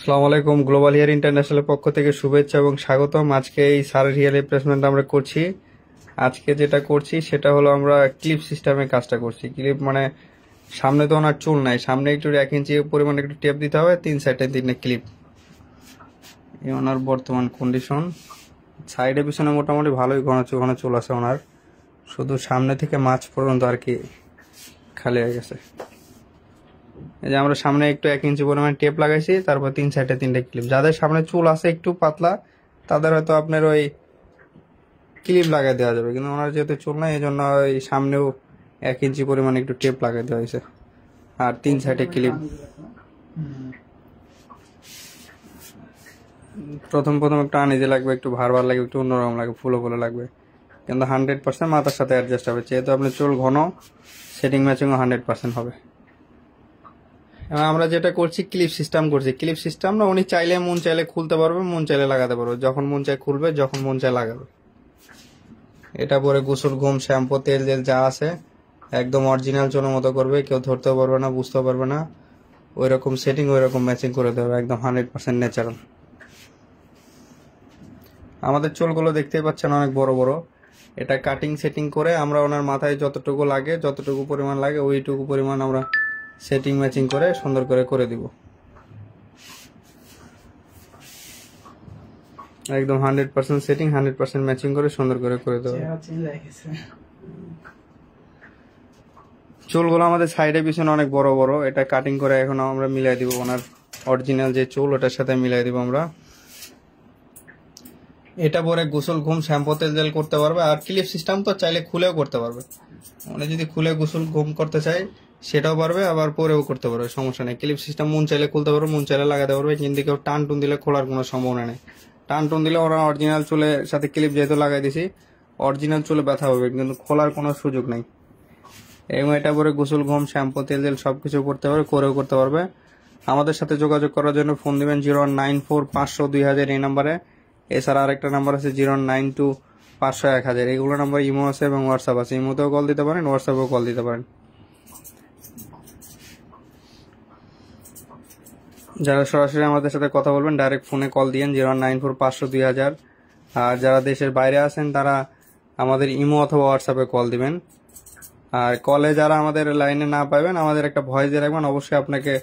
আসসালামু আলাইকুম। Global hair ইন্টারন্যাশনালের পক্ষ থেকে শুভেচ্ছা এবং স্বাগতম। আজকে এই সারের হেয়ার রিপ্লেসমেন্ট আমরা করছি। আজকে যেটা করছি সেটা হলো আমরা ক্লিপ সিস্টেমে কাজটা করছি। ক্লিপ মানে সামনে তো ওনার চুল নাই, সামনে একটু 1 ইঞ্চি পরিমাণে একটু টেপ দিতে হবে, 3 সাইডে 3 ক্লিপ। এই ওনার বর্তমান কন্ডিশন। সাইডে পিছনে মোটামুটি ভালোই ঘন ঘন চুল আছে ওনার, শুধু সামনে থেকে মাঝ পর্যন্ত আর কি খালি হয়ে গেছে। এই যে আমরা সামনে একটু 1 ইঞ্চি পরিমাণ টেপ লাগাইছি, তারপর 3 সাইডে 3 ক্লিপ। যাদের সামনে চুল আছে একটু পাতলা তাদের হয়তো আপনার ওই ক্লিপ লাগাই দেওয়া যাবে, কিন্তু ওনার যেহেতু চুল নাই এই জন্য ওই সামনেও 1 ইঞ্চি পরিমাণ একটু টেপ লাগাই দেওয়া হয়েছে, আর 3 সাইডে ক্লিপ। প্রথম প্রথম একটু আনিজে লাগবে, একটু ভার লাগবে, একটু অন্যরকম লাগবে, ফুলো ফুলো লাগবে, কিন্তু 100% মাথার সাথে অ্যাডজাস্ট হবে। যেহেতু আপনার চুল ঘন, সেটিং ম্যাচিংও 100% হবে। এবং আমরা যেটা করছি ক্লিপ সিস্টেম করছি। ক্লিপ সিস্টেম না, উনি চাইলে মন চাইলে খুলতে পারবে, মন চাইলে লাগাতে পারবে, যখন মন চাই খুলবে, যখন মন চাই লাগাবে। এটা পরে গোসল, ঘুম, শ্যাম্পু, তেল জেল যা আছে একদম অরিজিনাল চুলের মতো করবে, কেউ ধরতেও পারবে না, বুঝতেও পারবে না। ওই রকম সেটিং, ওই রকম ম্যাচিং করে দেবে, একদম 100% ন্যাচারাল। আমাদের চুলগুলো দেখতেই পাচ্ছেন অনেক বড় বড়। এটা কাটিং সেটিং করে আমরা ওনার মাথায় যতটুকু লাগে, যতটুকু পরিমাণ লাগে ওইটুকু পরিমাণ আমরা সেটিং ম্যাচিং করে সুন্দর করে দিব। একদম 100% সেটিং, 100% ম্যাচিং করে সুন্দর করে দেবো। চুলগুলো আমাদের সাইডে পিছনে অনেক বড় বড়। এটা কাটিং করে এখন আমরা মিলাই দিব ওনার অরিজিনাল যে চুল, ওটার সাথে মিলাই দিব আমরা। এটা পরে গোসল, ঘুম, শ্যাম্পু, তেল জেল করতে পারবে। আর ক্লিপ সিস্টেম তো চাইলে খুলেও করতে পারবে, মানে যদি খুলে গোসল ঘুম করতে চাই সেটাও পারবে, আবার পরেও করতে পারবে, সমস্যা নেই। ক্লিপ সিস্টেম মন চাইলে খুলতে পারবে, মন চাইলে লাগাতে পারবে, কিন্তু কেউ টান টুন দিলে খোলার কোনো সম্ভাবনা নেই। টান টুন দিলে ওরা অরিজিনাল চুলের সাথে ক্লিপ যেহেতু লাগাই দিছি, অরিজিনাল চুলে ব্যথা হবে, কিন্তু খোলার কোনো সুযোগ নেই। এবং এটা পরে গোসল, ঘুম, শ্যাম্পু, তেল জেল সবকিছু করতে পারবে, করেও করতে পারবে। আমাদের সাথে যোগাযোগ করার জন্য ফোন দিবেন 0194500 এই নাম্বারে। এছাড়া আরেকটা নাম্বার আছে 092501000। এগুলো নাম্বার ইমো আছে এবং হোয়াটসঅ্যাপ আছে। ইমোতেও কল দিতে পারেন, হোয়াটসঅ্যাপেও কল দিতে পারেন। যারা সরাসরি আমাদের সাথে কথা বলবেন ডাইরেক্ট ফোনে কল দিয়েন 0194500 আর যারা দেশের বাইরে আছেন তারা আমাদের ইমো অথবা হোয়াটসঅ্যাপে কল দিবেন। আর কলে যারা আমাদের লাইনে না পাবেন, আমাদের একটা ভয়েস দিয়ে রাখবেন, অবশ্যই আপনাকে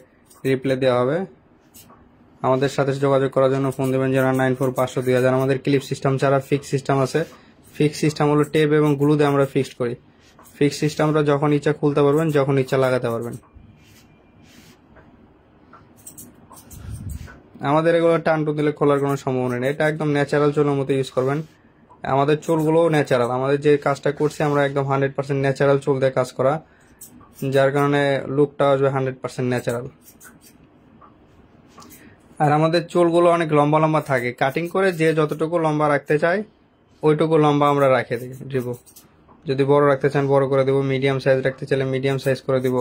রিপ্লাই দেওয়া হবে। আমাদের সাথে যোগাযোগ করার জন্য ফোন দেবেন 094502000। আমাদের ক্লিপ সিস্টেম ছাড়া ফিক্স সিস্টেম আছে। ফিক্স সিস্টেম হলো টেপ এবং গ্লু দিয়ে আমরা ফিক্সড করি। ফিক্স সিস্টেমটা যখন ইচ্ছা খুলতে পারবেন, যখন ইচ্ছা লাগাতে পারবেন। আমাদের এগুলো টানটু দিলে খোলার কোনো সম্ভাবনা নেই। এটা একদম ন্যাচারাল চুলের মতো ইউজ করবেন। আমাদের চুলগুলোও ন্যাচারাল। আমাদের যে কাজটা করছি আমরা একদম 100% ন্যাচারাল চুল দিয়ে কাজ করা, যার কারণে লুকটা আসবে 100% ন্যাচারাল। আর আমাদের চুলগুলো অনেক লম্বা লম্বা থাকে। কাটিং করে যে যতটুকু লম্বা রাখতে চাই ওইটুকু লম্বা আমরা রাখে দিব। যদি বড় রাখতে চান বড় করে দিব, মিডিয়াম সাইজ রাখতে চাইলে মিডিয়াম সাইজ করে দিব।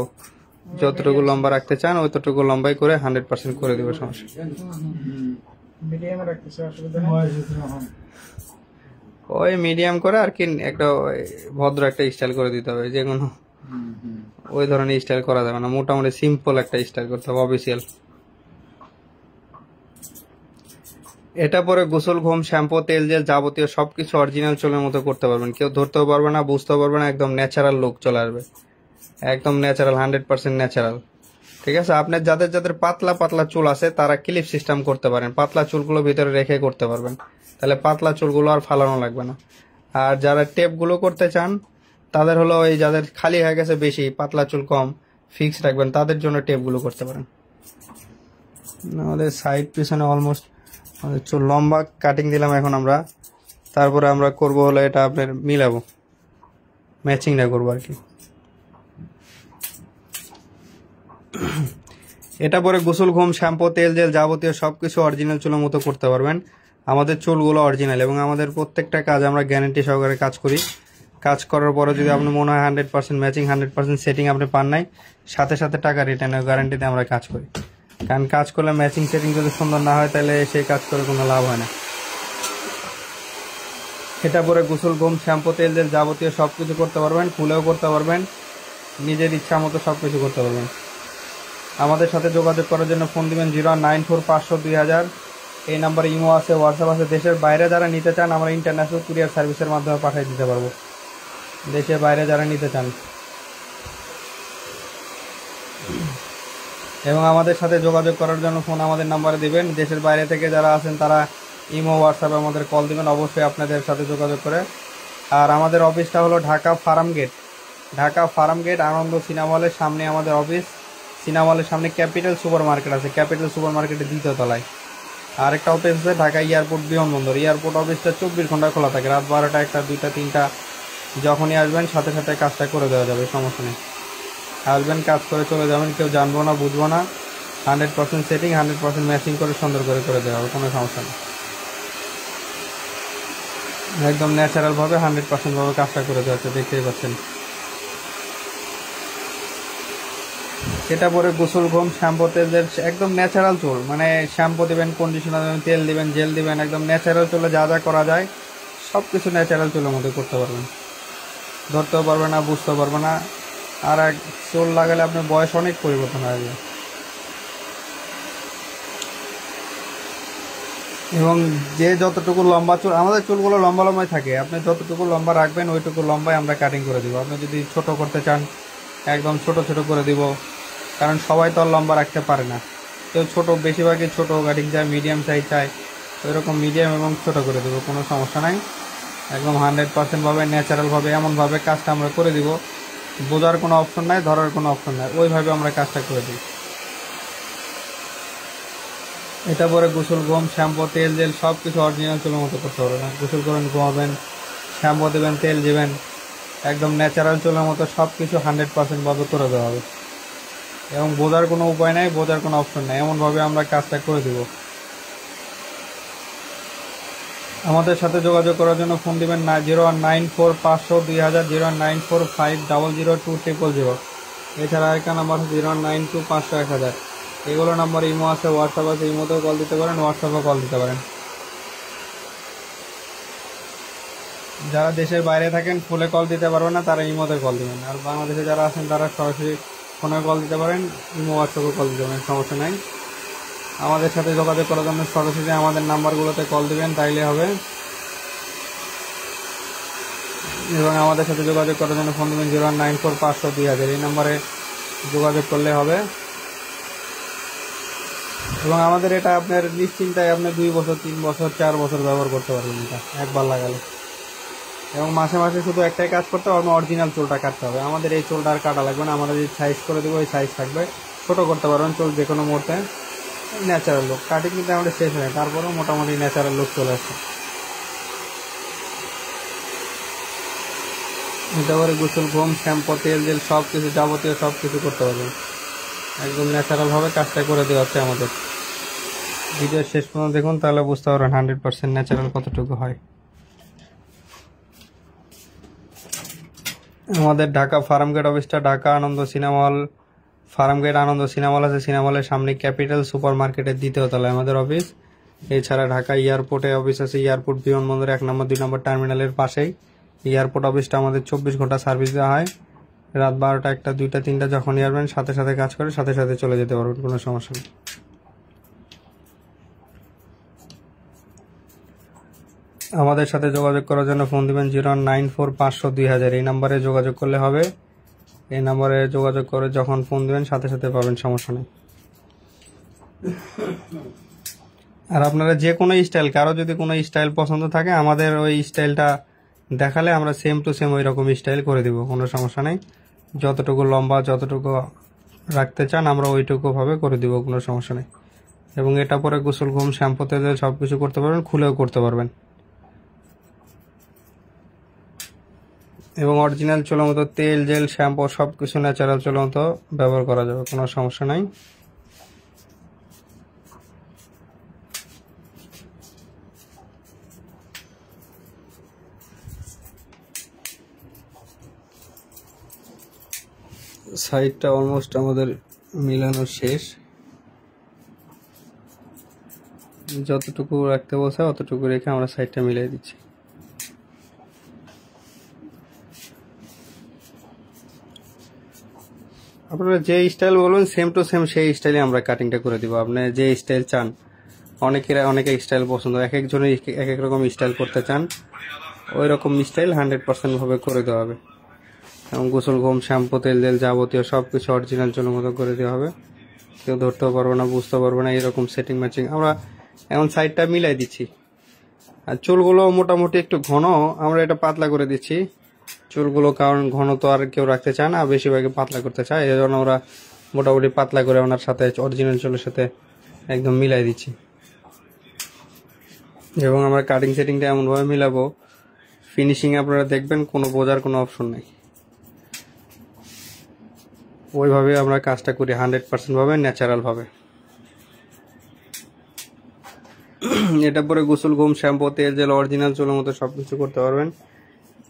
যতটুকু লম্বা রাখতে চান অতটুকু লম্বাই করে 100% করে দিব, সমস্যা। ওই মিডিয়াম করে আর কি একটা ভদ্র একটা স্টাইল করে দিতে হবে, যে কোনো ওই ধরনের স্টাইল করা যাবে না, মোটামুটি সিম্পল একটা স্টাইল করতে হবে, অফিসিয়াল। এটা পরে গোসল, ঘুম, শ্যাম্পু, তেল জেল যাবতীয় সবকিছু অরিজিনাল চুলের মতো করতে পারবেন। কেউ ধরতেও পারবে না, বুঝতেও পারবে না, একদম ন্যাচারাল লুক চলে আসবে, একদম ন্যাচারাল, 100% ন্যাচারাল। ঠিক আছে, আপনার যাদের যাদের পাতলা পাতলা চুল আছে তারা ক্লিপ সিস্টেম করতে পারেন, পাতলা চুলগুলো ভিতরে রেখে করতে পারবেন, তাহলে পাতলা চুলগুলো আর ফালানো লাগবে না। আর যারা টেপগুলো করতে চান তাদের হলো এই যাদের খালি হয়ে গেছে বেশি, পাতলা চুল কম, ফিক্স রাখবেন, তাদের জন্য টেপগুলো করতে পারেন। আমাদের সাইড পিছনে অলমোস্ট চুল লম্বা কাটিং দিলাম এখন আমরা। তারপরে আমরা করব হলো এটা আপনার মিলাবো, ম্যাচিংটা করবো আর কি। এটা পরে গোসল, ঘুম, শ্যাম্পু, তেল জেল যাবতীয় সবকিছু অরিজিনাল চুলের মতো করতে পারবেন। আমাদের চুলগুলো অরিজিনাল এবং আমাদের প্রত্যেকটা কাজ আমরা গ্যারান্টি সহকারে কাজ করি। কাজ করার পরে যদি আপনার মনে হয় 100% ম্যাচিং, 100% সেটিং আপনি পান নাই, সাথে সাথে টাকা রিটার্নের গ্যারান্টিতে আমরা কাজ করি। কারণ কাজ করলে ম্যাচিং সেটিং যদি সুন্দর না হয় তাহলে সেই কাজ করে কোনো লাভ হয় না। এটা পরে গোসল, ঘুম, শ্যাম্পু, তেল জেল যাবতীয় সবকিছু করতে পারবেন, খুলেও করতে পারবেন, নিজের ইচ্ছা মতো সবকিছু করতে পারবেন। আমাদের সাথে যোগাযোগ করার জন্য ফোন দিবেন 094-500-2000। এই নাম্বারে ইমো আছে, হোয়াটসঅ্যাপ আছে। দেশের বাইরে যারা নিতে চান আমরা ইন্টারন্যাশনাল কুরিয়ার সার্ভিসের মাধ্যমে পাঠিয়ে দিতে পারবো, দেশের বাইরে যারা নিতে চান। এবং আমাদের সাথে যোগাযোগ করার জন্য ফোন আমাদের নাম্বারে দিবেন। দেশের বাইরে থেকে যারা আছেন তারা ইমো, হোয়াটসঅ্যাপে আমাদের কল দিবেন, অবশ্যই আপনাদের সাথে যোগাযোগ করে। আর আমাদের অফিসটা হলো Dhaka farm gate, Dhaka farm gate Ananda cinema হলের সামনে আমাদের অফিস। সিনেমা হলের সামনে ক্যাপিটাল সুপার মার্কেট আছে, ক্যাপিটাল সুপার মার্কেটের দ্বিতীয় তলায়। আর একটা অফিস আছে ঢাকা এয়ারপোর্ট বিমানবন্দর, এয়ারপোর্ট অফিসটা 24 ঘন্টা খোলা থাকে, রাত 12টা, 1টা, 2টা, 3টা যখনই আসবেন সাথে সাথে কাজটা করে দেওয়া যাবে, সমস্যা নেই। আসবেন, কাজ করে চলে যাবেন, কেউ জানবো না বুঝবো না। 100% সেটিং, 100% ম্যাচিং করে সুন্দর করে করে দেওয়া হবে, কোনো সমস্যা নেই। একদম ন্যাচারালভাবে 100% ভাবে কাজটা করে দেওয়া হচ্ছে, দেখতেই পাচ্ছেন। এটা পরে গোসল, ঘুম, শ্যাম্পু, তেলের একদম ন্যাচারাল চুল, মানে শ্যাম্পু দিবেন, কন্ডিশনার দিবেন, তেল দিবেন, জেল দিবেন, একদম ন্যাচারাল চুলে যা যা করা যায় সব কিছু ন্যাচারাল চুলের মধ্যে করতে পারবেন। ধরতেও পারবে না, বুঝতেও পারবে না। আর এক চুল লাগালে আপনার বয়স অনেক পরিবর্তন হয়ে যাবে। এবং যে যতটুকু লম্বা চুল, আমাদের চুলগুলো লম্বা লম্বাই থাকে, আপনি যতটুকু লম্বা রাখবেন ওইটুকু লম্বাই আমরা কাটিং করে দিব। আপনি যদি ছোট করতে চান একদম ছোট ছোট করে দিব, কারণ সবাই তো আর লম্বা রাখতে পারে না। কেউ ছোট, বেশিরভাগই ছোট কাটিং চায়, মিডিয়াম সাইজ চায়, ওই রকম মিডিয়াম এবং ছোট করে দেবো, কোনো সমস্যা নাই। একদম 100% ভাবে ন্যাচারালভাবে এমনভাবে কাজটা আমরা করে দিব, বোঝার কোনো অপশন নাই, ধরার কোনো অপশন নাই, ওইভাবে আমরা কাজটা করে দিই। এটা পরে গোসল, ঘুম, শ্যাম্পু, তেল, জেল সব কিছু অরিজিনাল চুলের মতো করতে পারবেন। গোসল করবেন, ঘুমাবেন, শ্যাম্পু দেবেন, তেল দেবেন, একদম ন্যাচারাল চুলের মতো সব কিছু 100% ভাবে করে দেওয়া হবে। এবং বোঝার কোনো উপায় নাই, বোঝার কোনো অপশন নাই, এমনভাবে আমরা কাজটা করে দেব। আমাদের সাথে যোগাযোগ করার জন্য ফোন দিবেন 094-500-2000, 094-500-20000। এছাড়া আরেকটা নাম্বার আছে 092-500-1000। এগুলো নাম্বার ইমো আছে, হোয়াটসঅ্যাপ আছে, ইমোতেও কল দিতে পারেন, হোয়াটসঅ্যাপেও কল দিতে পারেন। যারা দেশের বাইরে থাকেন ফোনে কল দিতে পারবেন না, তারা ইমোতে কল দিবেন। আর বাংলাদেশে যারা আছেন তারা সরাসরি ফোনে কল দিতে পারেন, ইমো, হোয়াটসঅ্যাপে কল দিতে পারেন, সমস্যা নাই। আমাদের সাথে যোগাযোগ করার জন্য সরাসরি আমাদের নাম্বারগুলোতে কল দিবেন, তাইলে হবে। এবং আমাদের সাথে যোগাযোগ করার জন্য ফোন দেবেন 094-500-2000, এই নাম্বারে যোগাযোগ করলে হবে। এবং আমাদের এটা আপনার নিশ্চিন্তায় আপনি 2 বছর, 3 বছর, 4 বছর ব্যবহার করতে পারবেন এটা একবার লাগালে। এবং মাসে মাসে শুধু একটাই কাজ করতে হবে, অরিজিনাল চুলটা কাটতে হবে। আমাদের এই চুলটা আর কাটা লাগবে না, আমাদের যে সাইজ করে দেবো ওই সাইজ থাকবে, ছোটো করতে পারবেন চুল যে কোনো মুহূর্তে। ন্যাচারাল লুক, কাটিং কিন্তু আমাদের শেষ হয়, তারপরেও মোটামুটি ন্যাচারাল লুক চলে আসছে। এটা করে গোসল, ঘুম, শ্যাম্পু, তেল, জেল সব কিছু যাবতীয় সব কিছু করতে পারবেন, একদম ন্যাচারালভাবে কাজটা করে দেওয়া হচ্ছে আমাদের। ভিডিও শেষ পর্যন্ত দেখুন, তাহলে বুঝতে পারবেন 100% ন্যাচারাল কতটুকু হয়। আমাদের ঢাকা ফার্মগেট অফিসটা ঢাকা আনন্দ সিনেমা হল, ফার্মগেট আনন্দ সিনেমা হল আছে, সিনেমা হলের সামনে ক্যাপিটাল সুপার মার্কেটের দ্বিতীয় তলায় আমাদের অফিস। এছাড়া ঢাকা এয়ারপোর্টে অফিস আছে, এয়ারপোর্ট বিমানবন্দর 1 নম্বর 2 নম্বর টার্মিনালের পাশেই। এয়ারপোর্ট অফিসটা আমাদের 24 ঘন্টা সার্ভিস দেওয়া হয়, রাত 12টা, 1টা, 2টা, 3টা যখনই আসবেন সাথে সাথে কাজ করে সাথে সাথে চলে যেতে পারবেন, কোনো সমস্যা নেই। আমাদের সাথে যোগাযোগ করার জন্য ফোন দিবেন 094-500-2000, এই নাম্বারে যোগাযোগ করলে হবে। এই নাম্বারে যোগাযোগ করে যখন ফোন দিবেন সাথে সাথে পাবেন, সমস্যা নেই। আর আপনারা যে কোনো স্টাইল, কারো যদি কোনো স্টাইল পছন্দ থাকে আমাদের ওই স্টাইলটা দেখালে আমরা সেম টু সেম ওই রকম স্টাইল করে দিব, কোনো সমস্যা নেই। যতটুকু লম্বা, যতটুকু রাখতে চান আমরা ওইটুকু ভাবে করে দিব, কোনো সমস্যা নেই। এবং এটা পরে গোসল, ঘুম, শ্যাম্পু, তেল সব কিছু করতে পারবেন, খুলেও করতে পারবেন। এবং অরিজিনাল চুলের মতো তেল, জেল, শ্যাম্পু সব কিছু ন্যাচারাল চুলের মতো ব্যবহার করা যাবে, কোনো সমস্যা নাই। সাইডটা অলমোস্ট আমাদের মিলানো শেষ, যতটুকু রাখতে বলছে অতটুকু রেখে আমরা সাইডটা মিলিয়ে দিচ্ছি। আপনারা যে স্টাইল বলবেন সেম টু সেম সেই স্টাইলে আমরা কাটিংটা করে দিব। আপনি যে স্টাইল চান, অনেকে স্টাইল পছন্দ, এক একজনের এক এক রকম স্টাইল করতে চান, ওই রকম স্টাইল 100% ভাবে করে দেওয়া হবে। এবং গোসল ঘুম, শ্যাম্পু, তেল যাবতীয় সবকিছু অরিজিনাল চুলের মতো করে দেওয়া হবে। কেউ ধরতেও পারবে না, বুঝতে পারবে না, এরকম সেটিং ম্যাচিং আমরা এখন সাইডটা মিলাই দিচ্ছি। আর চুলগুলো মোটামুটি একটু ঘন, আমরা এটা পাতলা করে দিচ্ছি চুলগুলো, কারণ ঘন তো আর কেউ রাখতে চায় না, বেশিরভাগই পাতলা করতে চায়, এই জন্য আমরা মোটামুটি পাতলা করে ওনার সাথে অরিজিনাল চুলের সাথে একদম মিলাই দিচ্ছি। এবং আমরা কাটিং সেটিংটা এমনভাবে মিলাবো, ফিনিশিং আপনারা দেখবেন কোনো বোঝার কোনো অপশন নেই। ওইভাবে আমরা কাজটা করি 100% ভাবে, ন্যাচারাল ভাবে। এটা পরে গোসল ঘুম, শ্যাম্পু, তেল জেল অরিজিনাল চুলের মতো সবকিছু করতে পারবেন,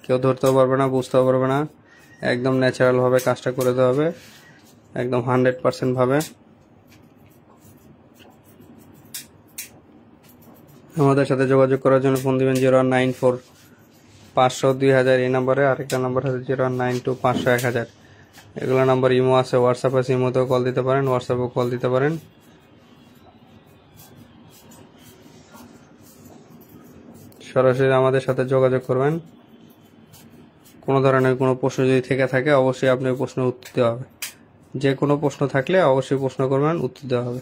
কেউ ধরতেও পারবে না, বুঝতেও পারবে না, একদম ন্যাচারাল ভাবে কাজটা করে দেওয়া হবে, একদম 100% ভাবে। আমাদের সাথে যোগাযোগ করার জন্য ফোন দিবেন 0194-500-2000 এই নাম্বারে। আরেকটা নাম্বার আছে 0192-500-1000। এগুলো নাম্বার ইমো আছে, হোয়াটসঅ্যাপ আছে, ইমোতেও কল দিতে পারেন, হোয়াটসঅ্যাপেও কল দিতে পারেন। সরাসরি আমাদের সাথে যোগাযোগ করবেন। কোনো ধরনের কোনো প্রশ্ন যদি থেকে থাকে অবশ্যই আপনি প্রশ্নের উত্তর দেওয়া হবে। যে কোনো প্রশ্ন থাকলে অবশ্যই প্রশ্ন করবেন, উত্তর দেওয়া হবে।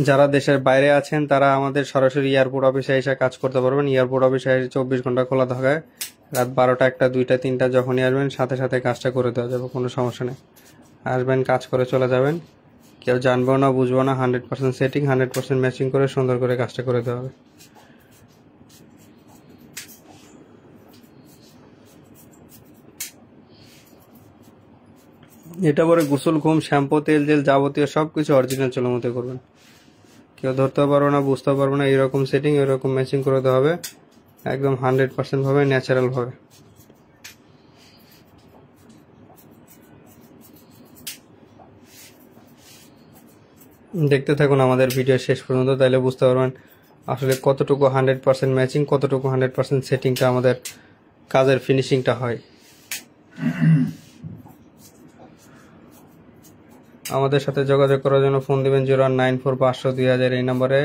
যারা দেশের বাইরে আছেন তারা আমাদের সরাসরি এয়ারপোর্ট অফিসে এসে কাজ করতে পারবেন। এয়ারপোর্ট অফিসে 24 ঘন্টা খোলা থাকে, রাত 12টা, 1টা, 2টা, 3টা যখনই আসবেন সাথে সাথে কাজটা করে দেওয়া যাবে, কোনো সমস্যা নেই। আসবেন, কাজ করে চলে যাবেন, কেউ জানবেও না, বুঝবো না। 100% সেটিং, 100% ম্যাচিং করে সুন্দর করে কাজটা করে দেওয়া হবে। এটা পরে গোসল ঘুম, শ্যাম্পু, তেল জেল যাবতীয় সবকিছু অরিজিনাল চুলের মতো করবেন, কেউ ধরতেও পারবে না, বুঝতেও পারবে না, এরকম সেটিং, এরকম ম্যাচিং করে দেওয়া হবে, একদম 100% ভাবে, ন্যাচারাল ভাবে। দেখতে থাকুন আমাদের ভিডিও শেষ পর্যন্ত, তাইলে বুঝতে পারবেন আসলে কতটুকু 100% ম্যাচিং, কতটুকু 100% সেটিংটা আমাদের কাজের ফিনিশিংটা হয়। আমাদের সাথে যোগাযোগ করার জন্য ফোন দিবেন 0194-500-2000 এই নাম্বারে।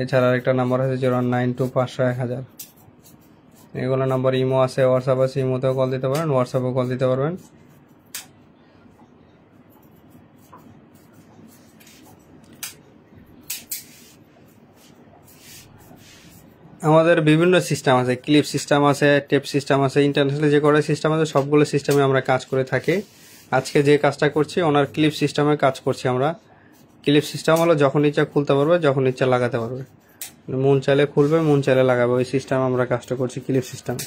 এছাড়া আরেকটা নাম্বার আছে 0192-500-1000। এগুলো নাম্বার ইমো আছে, হোয়াটসঅ্যাপ আছে, ইমোতেও কল দিতে পারেন, হোয়াটসঅ্যাপেও কল দিতে পারবেন। আমাদের বিভিন্ন সিস্টেম আছে, ক্লিপ সিস্টেম আছে, টেপ সিস্টেম আছে, ইন্টারন্যাশনাল যে কটা সিস্টেম আছে সবগুলো সিস্টেমে আমরা কাজ করে থাকি। আজকে যে কাজটা করছি ওনার ক্লিপ সিস্টেমে কাজ করছি আমরা। ক্লিপ সিস্টেম হলো যখন ইচ্ছা খুলতে পারবে, যখন ইচ্ছা লাগাতে পারবে, মন চাইলে খুলবে, মন চাইলে লাগাবে, ওই সিস্টেম আমরা কাজটা করছি ক্লিপ সিস্টেমে।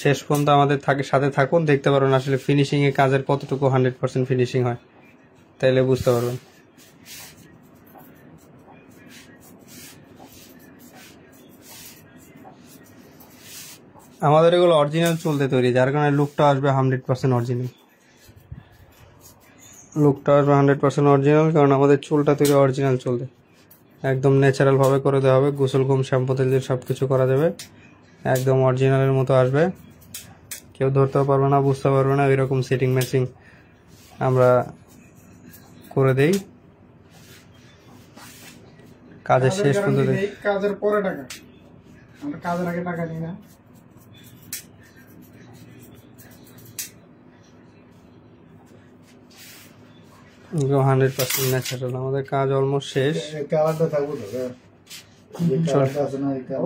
শেষ পর্যন্ত আমাদের সাথে থাকুন, দেখতে পারবেন আসলে ফিনিশিং এ কাজের কতটুকু 100% ফিনিশিং হয়, তাইলে বুঝতে পারবেন। আমাদের এগুলো অরিজিনাল চুলতে তৈরি, যার কারণে লুকটা আসবে 100% অরিজিনাল। লুকটা আসবে 100% অরিজিনাল, কারণ আমাদের চুলটা তৈরি অরিজিনাল চুলতে, একদম ন্যাচারাল ভাবে করে দেওয়া হবে। গোসল ঘুম, শ্যাম্পু, তেল দিয়ে সবকিছু করা যাবে, একদম অরিজিনালের মতো আসবে, কেউ ধরতেও পারবে না, বুঝতে পারবে না, এরকম সেটিং ম্যাচিং আমরা করে দেই। কাজের শেষ পর্যন্ত কাজের পরে টাকা, আমরা কাজের আগে টাকা নিই না। 100% ন্যাচারাল। আমাদের কাজ অলমোস্ট শেষ। কালারটা থাকবো তো,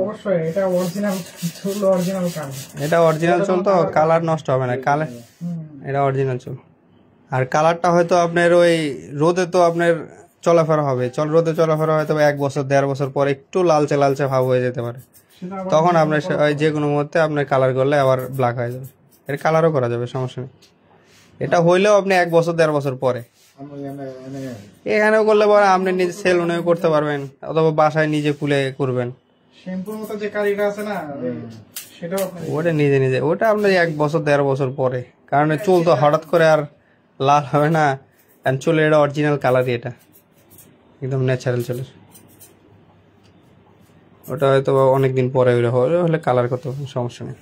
অবশ্যই এটা অরিজিনাল চুল, অরিজিনাল কাজ, এটা অরিজিনাল চুল তো কালার নষ্ট হবে না, কালার এটা অরিজিনাল চুল। আর কালারটা হয়তো আপনার ওই রোদে তো আপনার চলাফেরা হবে, রোদে চলাফেরা হয়তো 1 বছর 1.5 বছর পরে একটু লালচে লালচে ভাব হয়ে যেতে পারে, তখন আপনার যে কোনো মুহূর্তে আপনার কালার করলে আবার ব্ল্যাক হয়ে যাবে, এর কালারও করা যাবে, সমস্যা নেই। এটা হইলেও আপনি 1 বছর 1.5 বছর পরে এখানেও করলে পরে আপনি নিজে সেলুনেও করতে পারবেন, অথবা বাসায় নিজে খুলে করবেন। শ্যাম্পুর মতো যে কারিটা আছে না, সেটাও ওটা নিজে নিজে, ওটা আপনার 1 বছর 1.5 বছর পরে, কারণ চুল তো হঠাৎ করে আর লাল হবে না, কারণ চুলের এটা অরিজিনাল কালারই, এটা একদম ন্যাচারাল চুলের। ওটা হয়তো অনেকদিন পরে হলে কালার করতে সমস্যা নেই।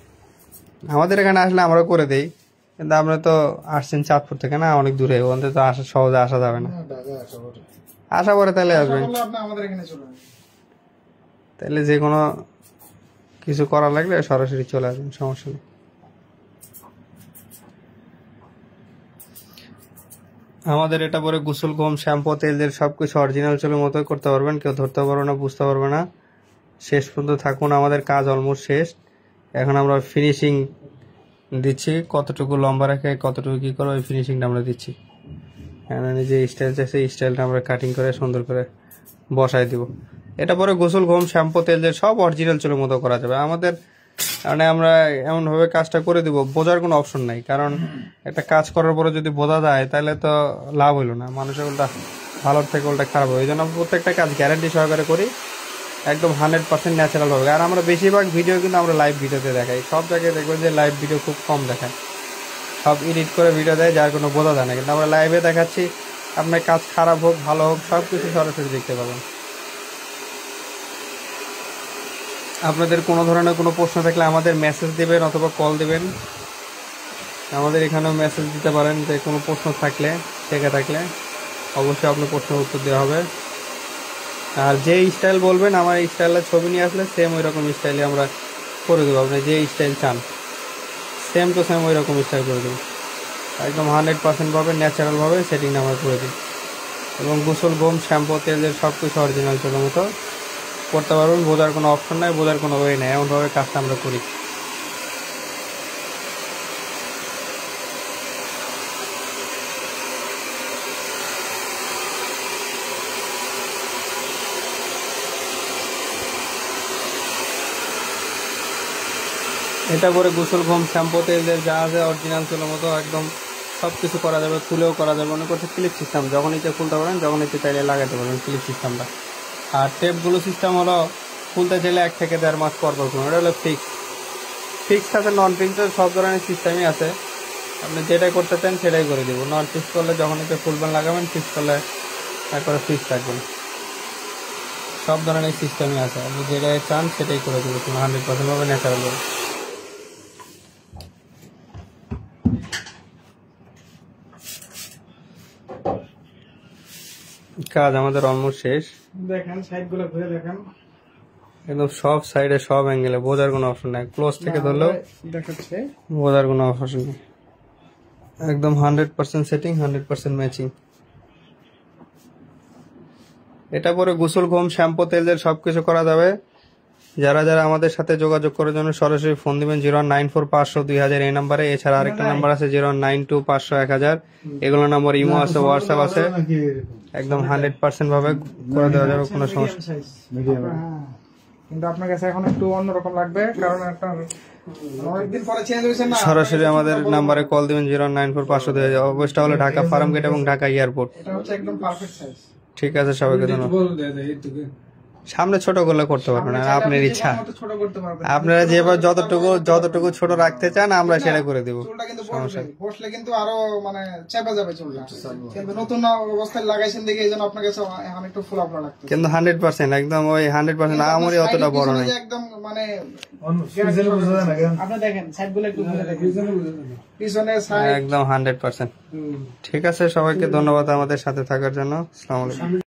আমাদের এখানে আসলে আমরা করে দেই, কিন্তু আমরা তো আসছেন চাঁদপুর থেকে না, অনেক দূরে, ওখান থেকে তো সহজে আসা যাবে না। আসা পরে তাহলে আসবেন, তাহলে যে কোনো কিছু করার লাগলে সরাসরি চলে আসবেন, সমস্যা নেই। আমাদের এটা পরে গোসল গম শ্যাম্পু তেল সবকিছু অরিজিনাল চুলের মতোই করতে পারবেন, কেউ ধরতে পারবে না, বুঝতে পারবে না। শেষ পর্যন্ত থাকুন, আমাদের কাজ অলমোস্ট শেষ। এখন আমরা ফিনিশিং দিচ্ছি, কতটুকু লম্বা রাখে কতটুকু কি করবো, ওই ফিনিশিংটা আমরা দিচ্ছি। যে স্টাইল চাইছে এই স্টাইলটা আমরা কাটিং করে সুন্দর করে বসাই দিব। এটা পরে গোসল গম শ্যাম্পু তেল সব অরিজিনাল চুলের মতো করা যাবে আমাদের। মানে আমরা এমনভাবে কাজটা করে দিব, বোঝার কোনো অপশন নাই। কারণ একটা কাজ করার পরে যদি বোঝা যায় তাহলে তো লাভ হইলো না, মানুষের উল্টা ভালোর থেকে উল্টা খারাপ হবে। এই জন্য আমরা প্রত্যেকটা কাজ গ্যারান্টি সহকারে করি, একদম 100% ন্যাচারাল হবে। আর আমরা বেশিরভাগ ভিডিও কিন্তু আমরা লাইভ ভিডিওতে দেখাই, সব জায়গায় দেখবেন যে লাইভ ভিডিও খুব কম দেখায়, সব এডিট করে ভিডিও দেয়, যার কোনো বোঝা যায় না। কিন্তু আমরা লাইভে দেখাচ্ছি, আপনার কাজ খারাপ হোক ভালো হোক সব কিছু সরাসরি দেখতে পাবেন। আপনাদের কোনো ধরনের কোনো প্রশ্ন থাকলে আমাদের মেসেজ দিবেন অথবা কল দিবেন। আমাদের এখানেও মেসেজ দিতে পারেন, যে কোনো প্রশ্ন থাকলে থেকে থাকলে অবশ্যই আপনার প্রশ্নের উত্তর দেওয়া হবে। আর যে স্টাইল বলবেন, আমার স্টাইলের ছবি নিয়ে আসলে সেম ওই রকম স্টাইলে আমরা করে দেবো। আপনি যে স্টাইল চান সেম টু সেম ওই রকম স্টাইল করে দেবো, একদম 100% ভাবে ন্যাচারালভাবে সেটিংটা আমরা করে দিই। এবং গোসল গম শ্যাম্পু তেল সব কিছু অরিজিনাল চলার মতো করতে পারবেন, বোঝার কোনো অপশন নাই, বোঝার কোনো ওয়ে নেই, এমনভাবে কাজটা আমরা করি। এটা করে গোসল গম শ্যাম্পু তেল যা আছে অরিজিনাল চুলের মতো একদম সব কিছু করা যাবে, খুলেও করা যাবে। মনে করছে ক্লিপ সিস্টেম, যখন ইচ্ছে খুলতে পারেন, যখন ইচ্ছে চাইলে লাগাতে পারবেন ক্লিপ সিস্টেমটা। আর টেপগুলো সিস্টেম হলো খুলতে চাইলে 1 থেকে 1.5 মাস পর পর খুলুন, এটা হলো ফিক্স আছে। নন ফিক্সের সব ধরনের সিস্টেমই আছে, আপনি যেটাই করতে চান সেটাই করে দেবো। নন ফিক্স করলে যখন ইচ্ছে খুলবেন লাগাবেন, ফিক্স করলে একবারে ফিক্স রাখবেন। সব ধরনের সিস্টেমই আছে, আপনি যেটাই চান সেটাই করে দেবো 100% ভাবে ন্যাচারাল হবে। কাজ আমাদের অলমোস্ট শেষ। দেখেন সাইডগুলো ঘুরে দেখেন, একদম সব সাইডে সব অ্যাঙ্গেলে, বোঝার কোনো অপশন নাই। ক্লোজ থেকে ধরলেও দেখাচ্ছে, বোঝার কোনো অপশন নেই। একদম 100% সেটিং, 100% ম্যাচিং। এটা পরে গোসল গম শ্যাম্পু তেল সবকিছু করা যাবে। যারা যারা আমাদের সাথে যোগাযোগ করার জন্য সরাসরি ফোন দিবেন 094502000 এই নাম্বারে। এছাড়া আরেকটা নাম্বার আছে 092501000, এগুলো নাম্বার ইমো আছে, হোয়াটসঅ্যাপ আছে, একদম 100% ভাবে করে দেওয়া যাবে, কোনো সমস্যা। কিন্তু আপনার কাছে এখন একটু অন্যরকম লাগবে, কারণ আপনার অনেকদিন পরে চেঞ্জ হয়েছে না। সরাসরি আমাদের নাম্বারে কল দিবেন 094502000। অবস্থা হলো ঢাকা ফার্ম গেট এবং ঢাকা এয়ারপোর্ট। এটা হচ্ছে একদম পারফেক্ট সাইজ। ঠিক আছে, সবাইকে ধন্যবাদ। সামনে ছোট করলে করতে পারবেন, আর আপনার ইচ্ছা, আপনারা যেভাবে যতটুকু ছোট রাখতে চান আমরা সেটা করে দেবো। চুলটা কিন্তু বসলে কিন্তু আরো মানে চেপে যাবে চুলটা, কিন্তু নতুন অবস্থায় লাগাইছেন দেখে এই জন্য আপনার কাছে এখন একটু ফুলাফুলা লাগছে। কিন্তু 100% একদম ওই 100% আমারই অতটা বড় নয়, একদম মানে আপনি দেখেন সাইডগুলো একটু ঘুরে দেখেন, পিছনে সাইড একদম 100%। ঠিক আছে, সবাইকে ধন্যবাদ আমাদের সাথে থাকার জন্য। আসসালামু আলাইকুম।